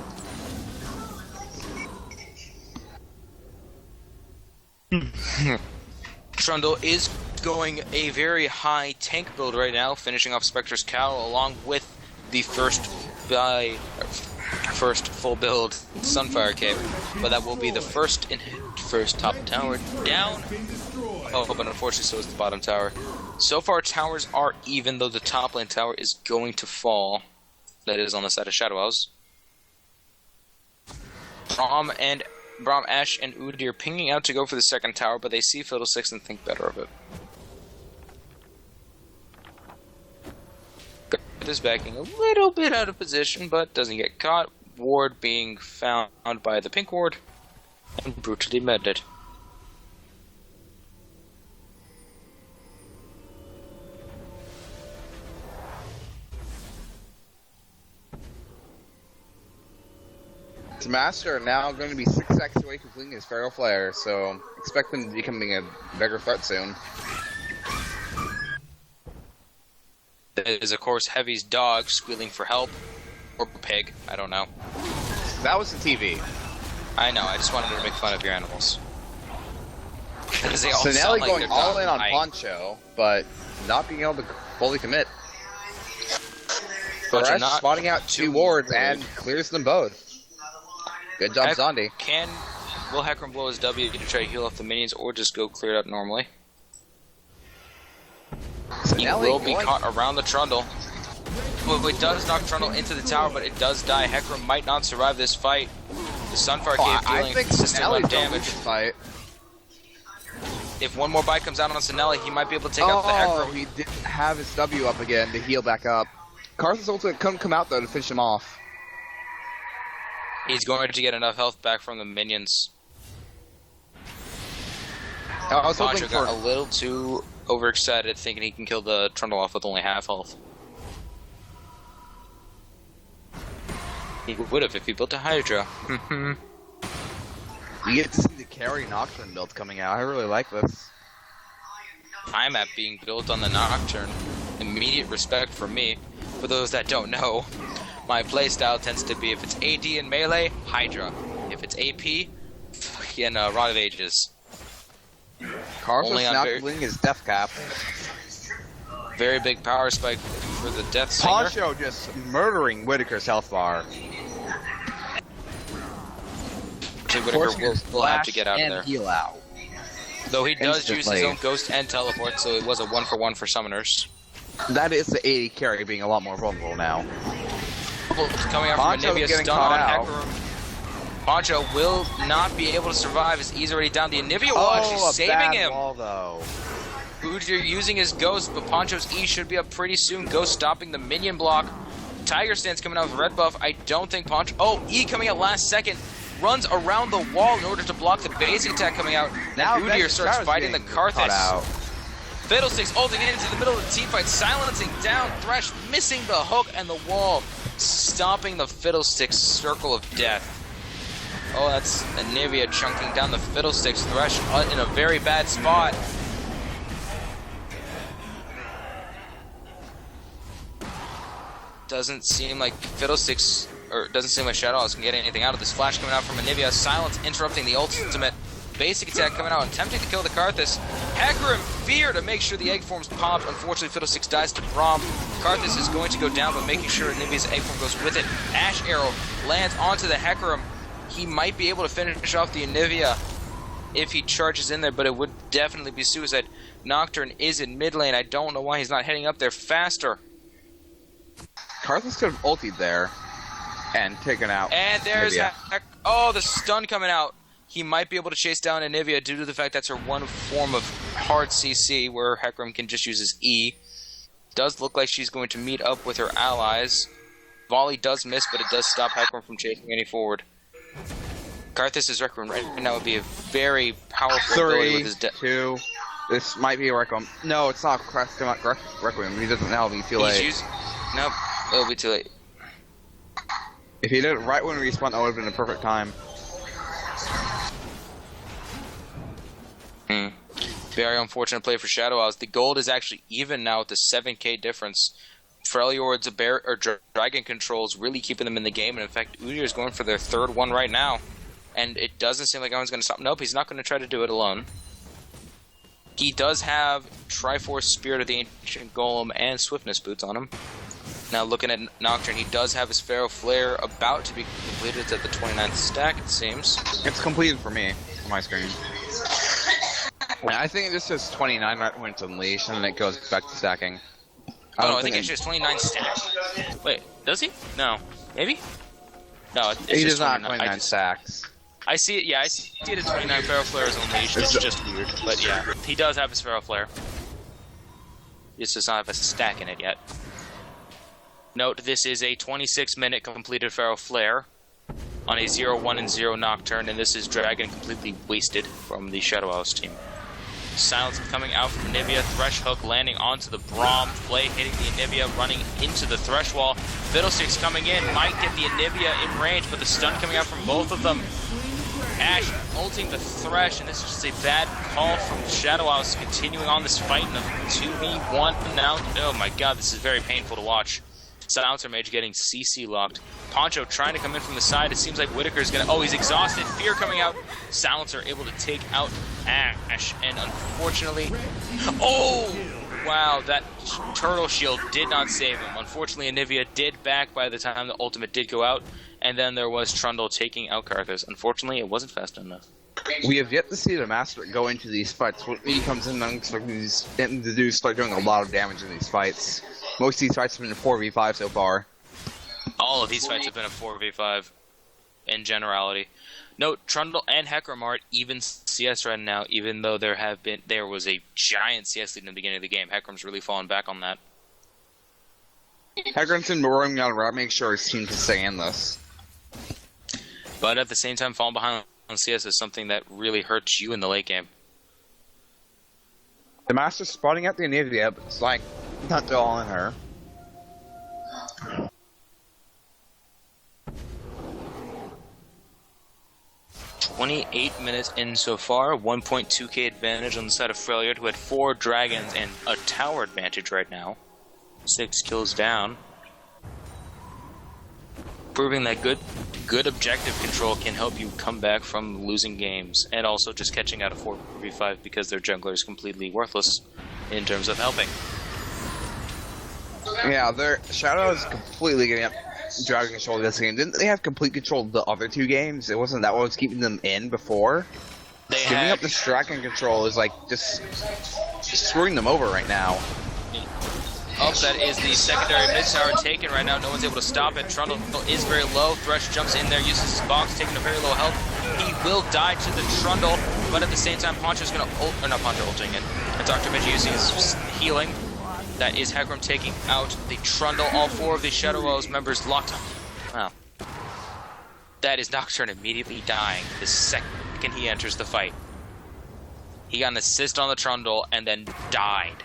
Trundle is going a very high tank build right now, finishing off Spectre's Cowl along with the first full build Sunfire Cape, but that will be the first top tower down. Oh, but unfortunately so is the bottom tower. So far towers are even, though the top lane tower is going to fall. That is on the side of Shadow Isles. Braum, Ashe, and Udyr pinging out to go for the second tower, but they see Fiddlesticks and think better of it. Is backing a little bit out of position, but doesn't get caught. Ward being found by the pink ward and brutally meted. The Master are now going to be 6x away from completing his Feral Flare, so expect them to be becoming a bigger threat soon. That is, of course, Heavy's dog squealing for help. Or pig, I don't know. That was the TV. I know, I just wanted to make fun of your animals. Because they all So now sound they're like going all in on dying. Poncho, but not being able to fully commit. Poncho Thresh not spotting out 2 wards and clears them both. Good job, Zondi. Will Hecarim blow his W to try to heal off the minions, or just go clear it up normally? He will be caught around the Trundle. Well, it does knock Trundle into the tower, but it does die. Hecarim might not survive this fight. The Sunfire Cave dealing consistent left damage. Fight. If one more bite comes out on Sinelli, he might be able to take out the Hecarim. He didn't have his W up again to heal back up. Karthus ultimate couldn't come out though to finish him off. He's going to get enough health back from the minions. I was hoping Poncho for got a little too overexcited, thinking he can kill the Trundle off with only half health. He would have if he built a Hydra. You get to see the carry Nocturne build coming out. I really like this. Time at being built on the Nocturne. Immediate respect for me. For those that don't know, my playstyle tends to be, if it's AD and melee, Hydra. If it's AP, fucking Rod of Ages. Karthus now completing his death cap. Very big power spike for the Death Singer. Poncho just murdering Whitaker's health bar. Whitaker will have to get out of there. Heal out. Though he does use his own ghost and teleport, so it was a 1-for-1 for summoners. That is the AD carry being a lot more vulnerable now. Coming out from Poncho's Anivia, getting stun caught on out. Hecarim. Poncho will not be able to survive as he's already down. The Anivia wall actually a saving bad him. wall, though. Udyr using his Ghost, but Poncho's E should be up pretty soon. Ghost stopping the minion block. Tiger Stance coming out with red buff. I don't think Poncho... Oh, E coming out last second. Runs around the wall in order to block the basic attack coming out. Now Udyr starts fighting the Karthus. Fiddlesticks ulting into the middle of the team fight, silencing down Thresh, missing the hook and the wall, stopping the Fiddlesticks circle of death. Oh, that's Anivia chunking down the Fiddlesticks. Thresh in a very bad spot. Doesn't seem like Fiddlesticks, or doesn't seem like Shadow Isles can get anything out of this. Flash coming out from Anivia, silence interrupting the ultimate. Basic attack coming out, attempting to kill the Karthus. Hecarim fear to make sure the egg forms pop. Unfortunately, Fiddlesticks dies to Braum. Karthus is going to go down, but making sure Anivia's egg form goes with it. Ash Arrow lands onto the Hecarim. He might be able to finish off the Anivia if he charges in there, but it would definitely be suicide. Nocturne is in mid lane. I don't know why he's not heading up there faster. Karthus could have ultied there and taken out And there's Anivia. oh, the stun coming out. He might be able to chase down Anivia due to the fact that's her one form of hard CC, where Hecarim can just use his E. Does look like she's going to meet up with her allies. Volley does miss, but it does stop Hecarim from chasing any forward. Karthus' Requiem right now would be a very powerful ability with his 2. This might be a Requiem. No, it's not Requiem. He doesn't now be too late. Nope, it'll be too late. If he did it right when we respawned, that would have been a perfect time. Very unfortunate play for Shadow Isles. The gold is actually even now with the 7k difference. Freljord's dragon controls really keeping them in the game, and in fact, Udyr is going for their third one right now. And it doesn't seem like anyone's going to stop. Nope, he's not going to try to do it alone. He does have Triforce, Spirit of the Ancient Golem, and Swiftness boots on him. Now looking at Nocturne, he does have his Pharaoh Flare about to be completed. It's at the 29th stack, it seems. It's completed for me, on my screen. I think it just says 29 right when it's unleashed, and then it goes back to stacking. I think it's just 29 stacks. Wait, does he? No. Maybe? No, it's He just does not 29. 29 stacks. I see it, yeah, I see it at 29 Pharaoh Flare is unleashed. It's just weird, but yeah. He does have his Pharaoh Flare. He just does not have a stack in it yet. Note, this is a 26-minute completed Pharaoh Flare on a 0-1 and 0 Nocturne, and this is Dragon completely wasted from the Shadow Isles team. Silence coming out from Anivia, Thresh Hook landing onto the Braum, Flay hitting the Anivia, running into the Thresh wall. Fiddlesticks coming in, might get the Anivia in range, but the stun coming out from both of them. Ash ulting the Thresh, and this is just a bad call from Shadow Isles, continuing on this fight in a 2v1 now. Oh my god, this is very painful to watch. Silencer Mage getting CC locked. Poncho trying to come in from the side. It seems like Whitaker's gonna... Oh, he's exhausted. Fear coming out. Silencer able to take out Ash. And unfortunately... Oh! Wow, that Turtle Shield did not save him. Unfortunately, Anivia did back by the time the ultimate did go out. And then there was Trundle taking out Karthus. Unfortunately, it wasn't fast enough. We have yet to see the Master go into these fights. When he comes in, I'm expecting him to start doing a lot of damage in these fights. Most of these fights have been a 4v5 so far. All of these fights have been a 4v5 in generality. Note, Trundle and Hecarim are at even CS right now, even though there was a giant CS lead in the beginning of the game. Hecarim's really fallen back on that. Hecarim's been roaring down around, make sure his team can stay in this. But at the same time, falling behind on CS is something that really hurts you in the late game. The Master's spotting out the Anivia, but it's like, not all in her. "28 minutes in so far, 1.2k advantage on the side of Freljord, who had 4 dragons and a tower advantage right now. 6 kills down. Proving that good objective control can help you come back from losing games, and also just catching out a 4v5 because their jungler is completely worthless in terms of helping. Yeah, their Shadow is completely getting up dragon control of this game. Didn't they have complete control of the other 2 games? It wasn't that what was keeping them in before? Giving up this dragon control is like just screwing them over right now. up. That is the secondary mid tower taken right now. No one's able to stop it. Trundle is very low. Thresh jumps in there, uses his box, taking a very low health. He will die to the Trundle, but at the same time, Poncho's going to ult, or not Poncho ulting it. And Dr. Midge using his healing. That is Hecarim taking out the Trundle. All 4 of the Shadow Isles members locked up. Wow. That is Nocturne immediately dying the second he enters the fight. He got an assist on the Trundle and then died.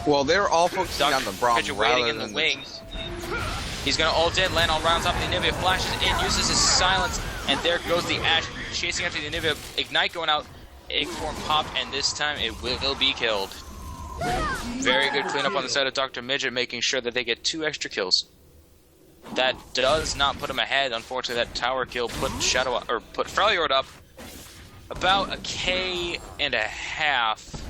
Well, they're all focusing on the Braum Waiting rather in the than wings. He's gonna ult in, land on round top of the Anivia, flashes in, uses his silence, and there goes the Ashe, chasing after the Anivia. Ignite going out, egg form pop, and this time it will be killed. Very good cleanup on the side of Dr. Midget, making sure that they get 2 extra kills. That does not put him ahead. Unfortunately, that tower kill put put Freljord up about a K and a half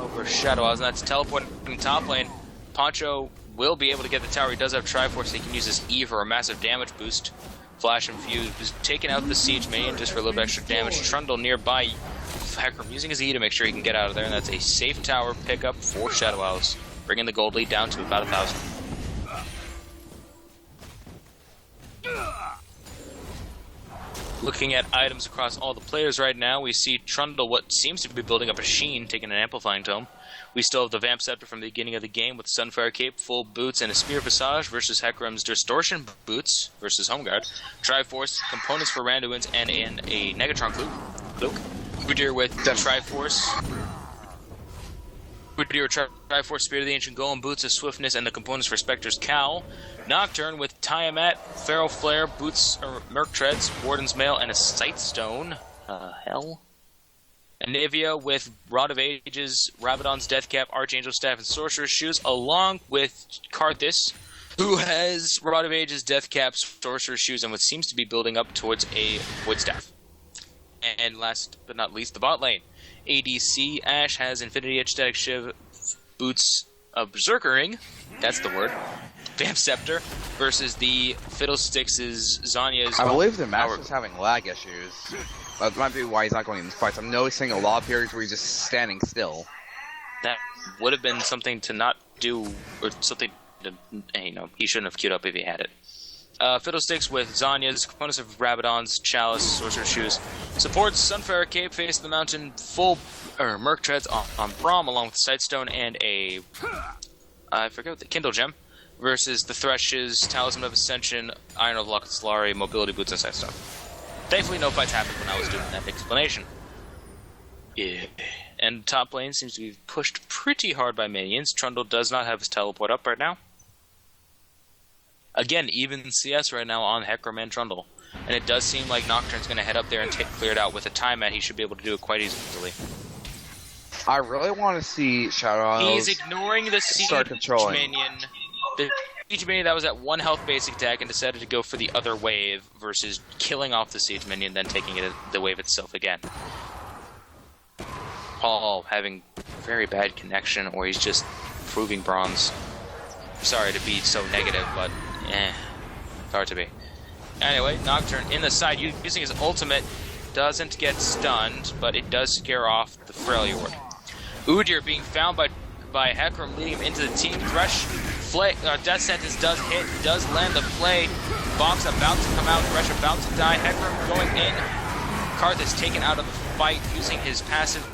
over Shadow Isles, and that's teleporting top lane. Poncho will be able to get the tower. He does have Triforce, so he can use his E for a massive damage boost. Flash and Fuse is taking out the Siege minion just for a little bit extra damage. Trundle nearby. Hecarim using his E to make sure he can get out of there, and that's a safe tower pickup for Shadow Isles, bringing the gold lead down to about 1,000. Looking at items across all the players right now, we see Trundle, what seems to be building up a Sheen, taking an Amplifying Tome. We still have the Vamp Scepter from the beginning of the game with Sunfire Cape, full boots, and a Spear Visage versus Hecarim's Distortion boots versus Homeguard. Triforce, components for Randuin's, and in a Negatron Cloak. Udyr with Triforce. Udyr Triforce, Spear of the Ancient Golem, boots of Swiftness, and the components for Spectre's Cowl. Nocturne with Tiamat, Feral Flare, boots, Merc Treads, Warden's Mail, and a Sightstone. Hell. Anivia with Rod of Ages, Rabadon's Death Cap, Archangel Staff, and Sorcerer's Shoes, along with Karthus, who has Rod of Ages, Death Cap, Sorcerer's Shoes, and what seems to be building up towards a Wood Staff. And last but not least, the bot lane. ADC Ashe has Infinity Edge, Static Shiv, boots of Berserker Ring, that's the word, Vamp Scepter, versus the Fiddlesticks' Zanya's... I believe the Master's having lag issues. That might be why he's not going in these fights. I'm noticing a lot of periods where he's just standing still. That would have been something to not do, or something to, he shouldn't have queued up if he had it. Fiddlesticks with Zanya's, components of Rabadon's, Chalice, Sorcerer's Shoes. Supports Sunfire Cape, Face of the Mountain, full Merc Treads on Braum, along with Sightstone and a... I forget what the Kindle Gem. Versus the Thresh's, Talisman of Ascension, Iron of Solari, Mobility Boots, and Sightstone. Thankfully, no fights happened when I was doing that explanation. Yeah. And top lane seems to be pushed pretty hard by minions. Trundle does not have his teleport up right now. Again, even CS right now on Hecarim and Trundle. And it does seem like Nocturne's going to head up there and clear it out. With a time at, he should be able to do it quite easily. I really want to see Shadow Isles He's ignoring the Siege minion. The Siege minion that was at 1 health basic attack and decided to go for the other wave versus killing off the Siege minion, then taking it the wave itself again. Paul having very bad connection, or he's just proving bronze. Sorry to be so negative, but it's hard to be. Anyway, Nocturne in the side using his ultimate, doesn't get stunned, but it does scare off the Freljord. Udyr being found by Hecarim, leading him into the team. Thresh Death Sentence does hit, does land the play. Box about to come out, Thresh about to die. Hecarim going in. Karthus taken out of the fight using his passive,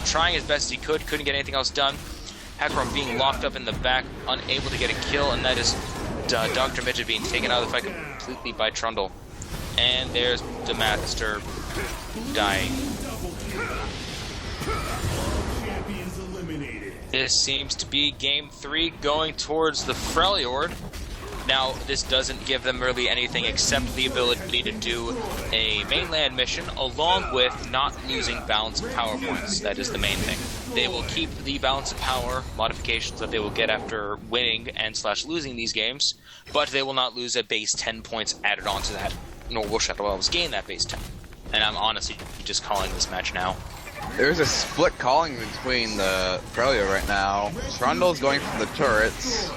trying as best he could, couldn't get anything else done. Hecarim being locked up in the back, unable to get a kill, and that is Dr. Midget being taken out of the fight completely by Trundle. And there's the Master dying. This seems to be game 3 going towards the Freljord. Now, this doesn't give them really anything except the ability to do a mainland mission, along with not losing balance of power points. That is the main thing. They will keep the balance of power modifications that they will get after winning and / losing these games, but they will not lose a base 10 points added onto that, nor will Shadow Isles gain that base 10. And I'm honestly just calling this match now. There's a split calling between the Freljord right now. Trundle's going for the turrets.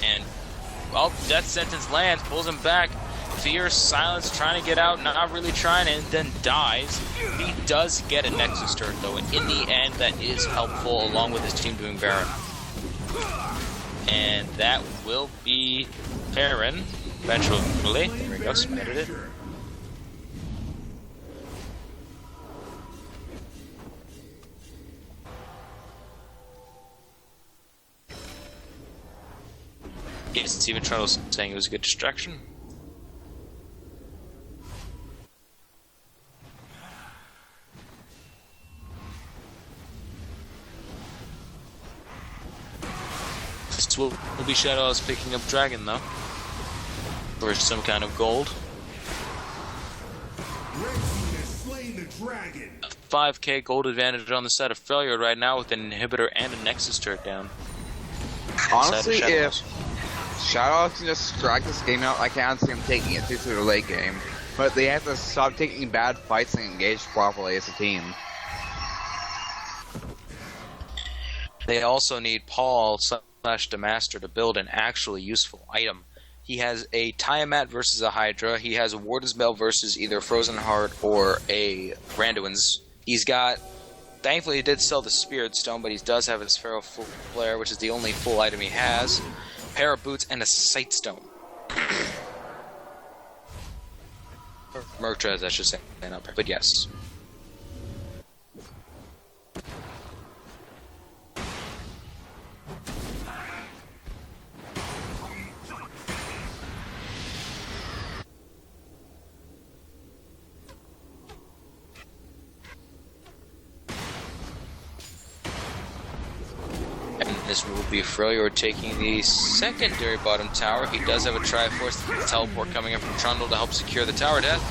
And, well, Death Sentence lands, pulls him back. Fierce Silence trying to get out, not really trying, and then dies. He does get a Nexus turret though, and in the end that is helpful along with his team doing Baron. And that will be Baron eventually. There we go, submitted it. Yes, Steven Charles saying it was a good distraction. This will be Shadow Isles picking up Dragon though. Or some kind of gold. Red team has slain the dragon. A 5k gold advantage on the side of Freljord right now with an inhibitor and a Nexus turret down. Honestly, if Shadow Isles can just drag this game out, I can't see them taking it through the late game. But they have to stop taking bad fights and engage properly as a team. They also need Paul / Demaster to build an actually useful item. He has a Tiamat versus a Hydra. He has a Warden's Mail versus either Frozen Heart or a Randuin's. He's got... Thankfully, he did sell the Spirit Stone, but he does have his Pharaoh Flare, which is the only full item he has. A pair of boots and a Sight Stone. Murktras, I should say. But yes. This will be Freljord taking the secondary bottom tower. He does have a Triforce teleport coming in from Trundle to help secure the tower death.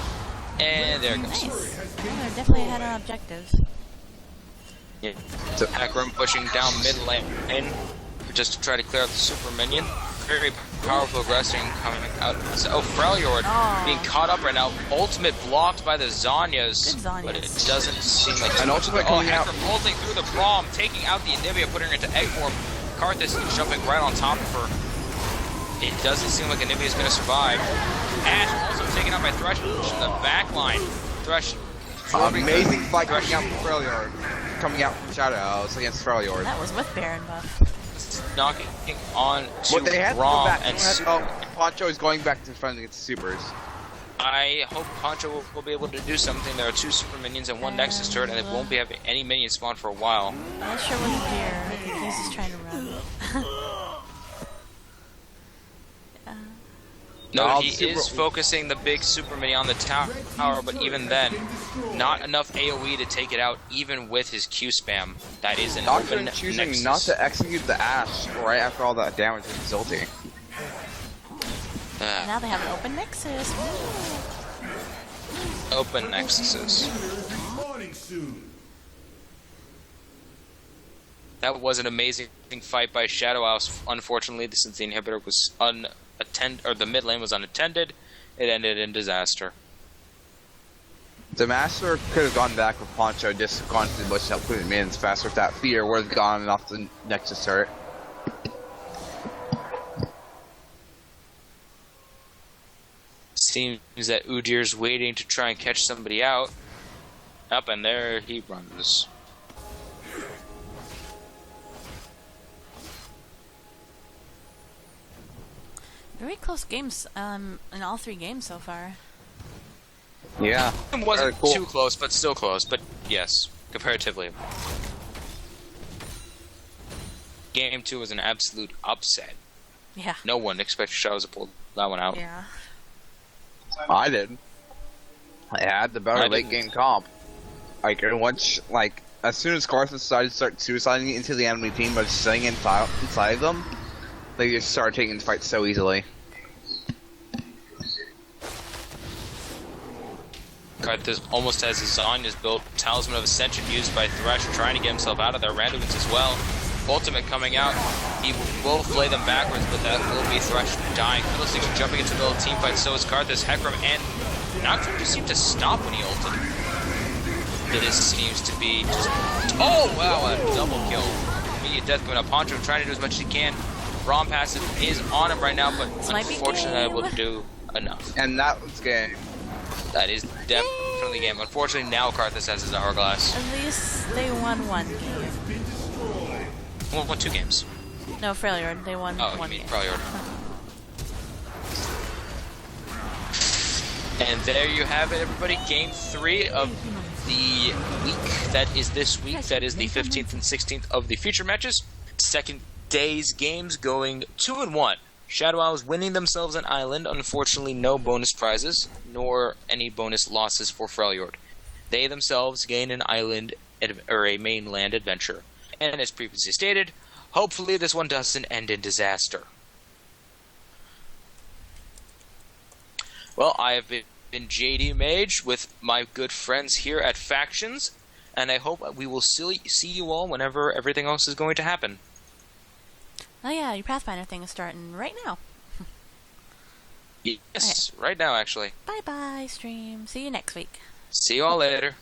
And there it goes. Nice. Well, they're definitely ahead on objectives. Yeah. So Hecarim pushing down mid lane just to try to clear out the super minion. Very powerful aggressing coming out. So Freljord being caught up right now. Ultimate blocked by the Zhonya's. Good Zhonya's. But it doesn't seem like An ultimate coming out. Hecarim ulting through the Braum, taking out the Anivia, putting her into egg form. Karthus jumping right on top of her. It doesn't seem like Anivia's going to survive. Ash also taken out by Thresh in the back line. Thresh. Amazing fight coming out from Freljord. Coming out from Shadow Isles against Freljord. That was with Baron buff. Knocking on to What they had to go Braum back. and Poncho is going back to defend against the supers. I hope Poncho will be able to do something. There are 2 super minions and 1 Nexus turret, and they won't be having any minions spawn for a while. I'm not sure what to do. I think he's just trying to run. No, he is focusing the big super minion on the tower, but even then, not enough AoE to take it out, even with his Q spam. That is an Doctrine open choosing Nexus. not to execute the Ash right after all that damage with his ulti. Now they have an open Nexus. Open Nexuses. Morning soon. That was an amazing fight by Shadow Isles. Unfortunately, since the inhibitor was the mid lane was unattended, it ended in disaster. The Master could have gone back with Poncho, just gone to the bush to help put him in faster if that fear would have gone off the Nexus turret. Seems that Udir's waiting to try and catch somebody out. Up and there he runs. Very close games in all 3 games so far. Yeah. It wasn't Cool. too close, but still close. But yes, comparatively. Game 2 was an absolute upset. Yeah. No one expected Shadows to pull that one out. Yeah. I did. I had the better late game comp. Like, as soon as Karthus decided to start suiciding into the enemy team by just sitting inside of them, they just started taking the fight so easily. Karthus almost has his Zonya's built. Talisman of Ascension used by Thresh, trying to get himself out of there. Randuin's as well. Ultimate coming out. He will flay them backwards, but that will be Thresh dying. Fiddlesticks jumping into the little team fight. So is Karthus. Hecarim and Nocturne just seemed to stop when he ulted. This seems to be just... Oh, wow, a double kill. Immediate death coming up. Poncho trying to do as much as he can. Braum passive is on him right now, but This might be unfortunately game. able to do enough. And that was game. That is definitely game. Unfortunately, now Karthus has his hourglass. At least they won one game. Well, won 2 games. No, Freljord. They won Oh, one you mean game. Freljord. And there you have it, everybody. Game 3 of the week. That is this week. That is the 15th and 16th of the future matches. Second day's games going 2-1. Shadow Isles winning themselves an island. Unfortunately, no bonus prizes, nor any bonus losses for Freljord. They themselves gain an island or a mainland adventure. And as previously stated, hopefully this one doesn't end in disaster. Well, I have been JD Mage with my good friends here at Factions, and I hope we will see you all whenever everything else is going to happen. Oh yeah, your Pathfinder thing is starting right now. Yes, right now actually. Bye bye, stream. See you next week. See you all later.